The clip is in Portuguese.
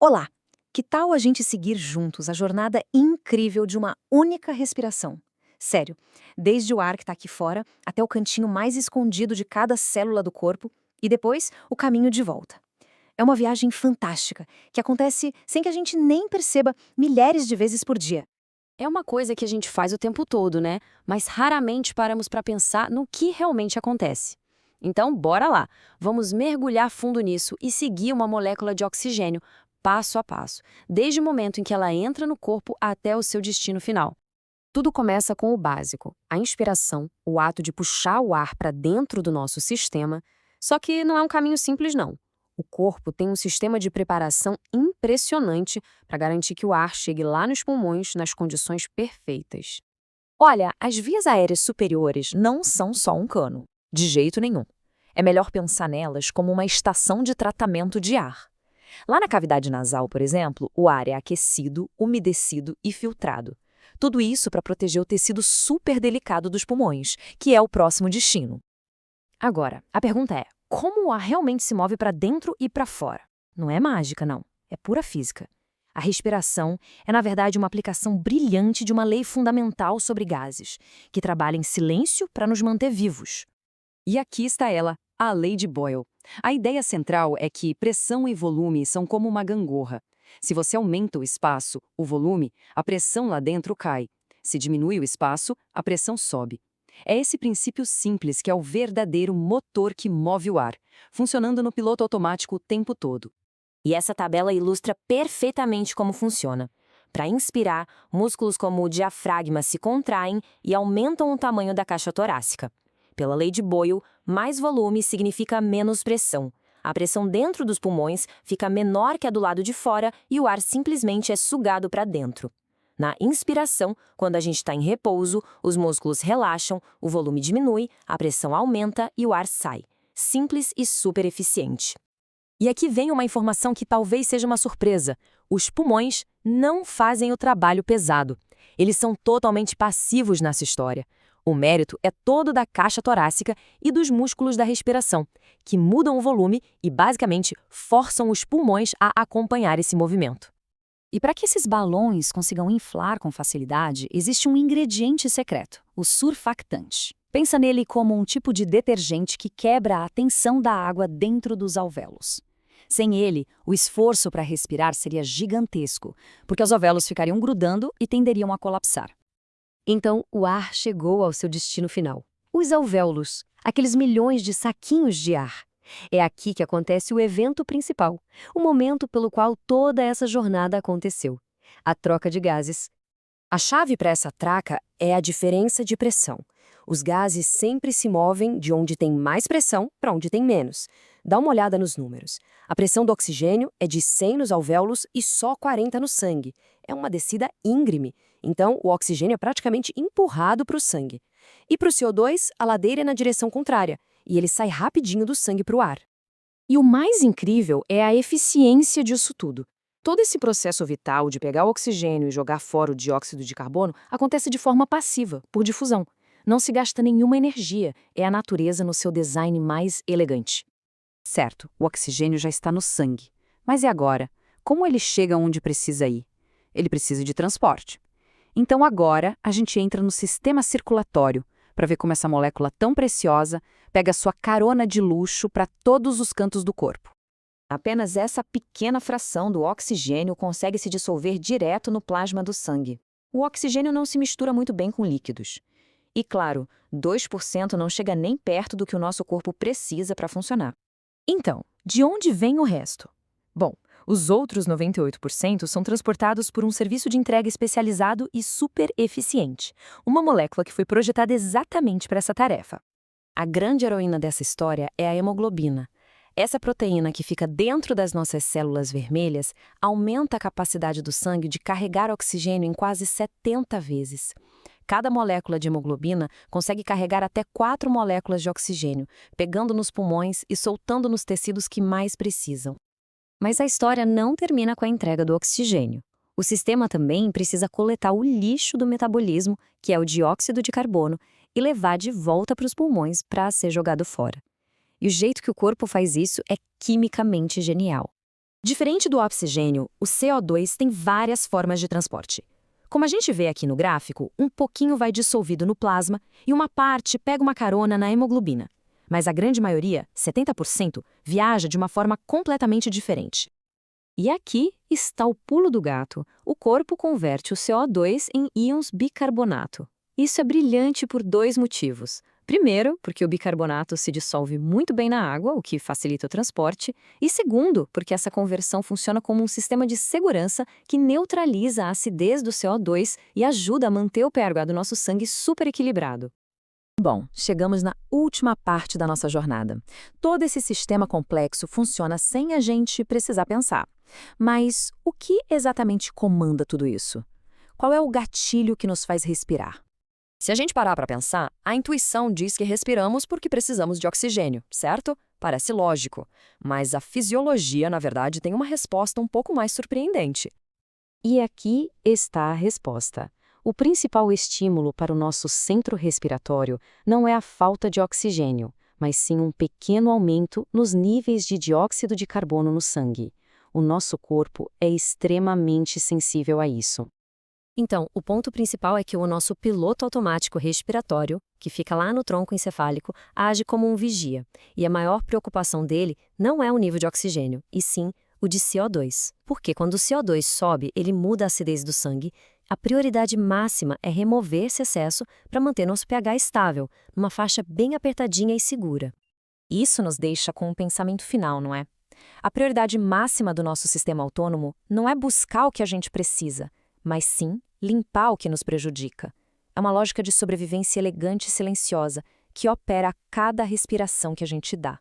Olá! Que tal a gente seguir juntos a jornada incrível de uma única respiração? Sério, desde o ar que está aqui fora até o cantinho mais escondido de cada célula do corpo e depois o caminho de volta. É uma viagem fantástica que acontece sem que a gente nem perceba milhares de vezes por dia. É uma coisa que a gente faz o tempo todo, né? Mas raramente paramos para pensar no que realmente acontece. Então, bora lá. Vamos mergulhar fundo nisso e seguir uma molécula de oxigênio, passo a passo, desde o momento em que ela entra no corpo até o seu destino final. Tudo começa com o básico, a inspiração, o ato de puxar o ar para dentro do nosso sistema, só que não é um caminho simples, não. O corpo tem um sistema de preparação impressionante para garantir que o ar chegue lá nos pulmões nas condições perfeitas. Olha, as vias aéreas superiores não são só um cano, de jeito nenhum. É melhor pensar nelas como uma estação de tratamento de ar. Lá na cavidade nasal, por exemplo, o ar é aquecido, umedecido e filtrado. Tudo isso para proteger o tecido super delicado dos pulmões, que é o próximo destino. Agora, a pergunta é: como o ar realmente se move para dentro e para fora? Não é mágica, não. É pura física. A respiração é, na verdade, uma aplicação brilhante de uma lei fundamental sobre gases, que trabalha em silêncio para nos manter vivos. E aqui está ela, a lei de Boyle. A ideia central é que pressão e volume são como uma gangorra. Se você aumenta o espaço, o volume, a pressão lá dentro cai. Se diminui o espaço, a pressão sobe. É esse princípio simples que é o verdadeiro motor que move o ar, funcionando no piloto automático o tempo todo. E essa tabela ilustra perfeitamente como funciona. Para inspirar, músculos como o diafragma se contraem e aumentam o tamanho da caixa torácica. Pela lei de Boyle, mais volume significa menos pressão. A pressão dentro dos pulmões fica menor que a do lado de fora e o ar simplesmente é sugado para dentro. Na inspiração, quando a gente está em repouso, os músculos relaxam, o volume diminui, a pressão aumenta e o ar sai. Simples e super eficiente. E aqui vem uma informação que talvez seja uma surpresa. Os pulmões não fazem o trabalho pesado. Eles são totalmente passivos nessa história. O mérito é todo da caixa torácica e dos músculos da respiração, que mudam o volume e, basicamente, forçam os pulmões a acompanhar esse movimento. E para que esses balões consigam inflar com facilidade, existe um ingrediente secreto, o surfactante. Pensa nele como um tipo de detergente que quebra a tensão da água dentro dos alvéolos. Sem ele, o esforço para respirar seria gigantesco, porque os alvéolos ficariam grudando e tenderiam a colapsar. Então, o ar chegou ao seu destino final. Os alvéolos, aqueles milhões de saquinhos de ar. É aqui que acontece o evento principal, o momento pelo qual toda essa jornada aconteceu. A troca de gases. A chave para essa troca é a diferença de pressão. Os gases sempre se movem de onde tem mais pressão para onde tem menos. Dá uma olhada nos números. A pressão do oxigênio é de 100 nos alvéolos e só 40 no sangue. É uma descida íngreme. Então, o oxigênio é praticamente empurrado para o sangue. E para o CO2, a ladeira é na direção contrária, e ele sai rapidinho do sangue para o ar. E o mais incrível é a eficiência disso tudo. Todo esse processo vital de pegar o oxigênio e jogar fora o dióxido de carbono acontece de forma passiva, por difusão. Não se gasta nenhuma energia, é a natureza no seu design mais elegante. Certo, o oxigênio já está no sangue. Mas e agora? Como ele chega onde precisa ir? Ele precisa de transporte. Então agora a gente entra no sistema circulatório para ver como essa molécula tão preciosa pega sua carona de luxo para todos os cantos do corpo. Apenas essa pequena fração do oxigênio consegue se dissolver direto no plasma do sangue. O oxigênio não se mistura muito bem com líquidos. E claro, 2% não chega nem perto do que o nosso corpo precisa para funcionar. Então, de onde vem o resto? Bom, os outros 98% são transportados por um serviço de entrega especializado e super eficiente, uma molécula que foi projetada exatamente para essa tarefa. A grande heroína dessa história é a hemoglobina. Essa proteína que fica dentro das nossas células vermelhas aumenta a capacidade do sangue de carregar oxigênio em quase 70 vezes. Cada molécula de hemoglobina consegue carregar até 4 moléculas de oxigênio, pegando nos pulmões e soltando nos tecidos que mais precisam. Mas a história não termina com a entrega do oxigênio. O sistema também precisa coletar o lixo do metabolismo, que é o dióxido de carbono, e levar de volta para os pulmões para ser jogado fora. E o jeito que o corpo faz isso é quimicamente genial. Diferente do oxigênio, o CO2 tem várias formas de transporte. Como a gente vê aqui no gráfico, um pouquinho vai dissolvido no plasma e uma parte pega uma carona na hemoglobina. Mas a grande maioria, 70%, viaja de uma forma completamente diferente. E aqui está o pulo do gato. O corpo converte o CO2 em íons bicarbonato. Isso é brilhante por 2 motivos. Primeiro, porque o bicarbonato se dissolve muito bem na água, o que facilita o transporte. E segundo, porque essa conversão funciona como um sistema de segurança que neutraliza a acidez do CO2 e ajuda a manter o pH do nosso sangue super equilibrado. Bom, chegamos na última parte da nossa jornada. Todo esse sistema complexo funciona sem a gente precisar pensar. Mas o que exatamente comanda tudo isso? Qual é o gatilho que nos faz respirar? Se a gente parar para pensar, a intuição diz que respiramos porque precisamos de oxigênio, certo? Parece lógico. Mas a fisiologia, na verdade, tem uma resposta um pouco mais surpreendente. E aqui está a resposta. O principal estímulo para o nosso centro respiratório não é a falta de oxigênio, mas sim um pequeno aumento nos níveis de dióxido de carbono no sangue. O nosso corpo é extremamente sensível a isso. Então, o ponto principal é que o nosso piloto automático respiratório, que fica lá no tronco encefálico, age como um vigia. E a maior preocupação dele não é o nível de oxigênio, e sim o de CO2. Porque quando o CO2 sobe, ele muda a acidez do sangue. A prioridade máxima é remover esse excesso para manter nosso pH estável, numa faixa bem apertadinha e segura. Isso nos deixa com um pensamento final, não é? A prioridade máxima do nosso sistema autônomo não é buscar o que a gente precisa, mas sim limpar o que nos prejudica. É uma lógica de sobrevivência elegante e silenciosa que opera a cada respiração que a gente dá.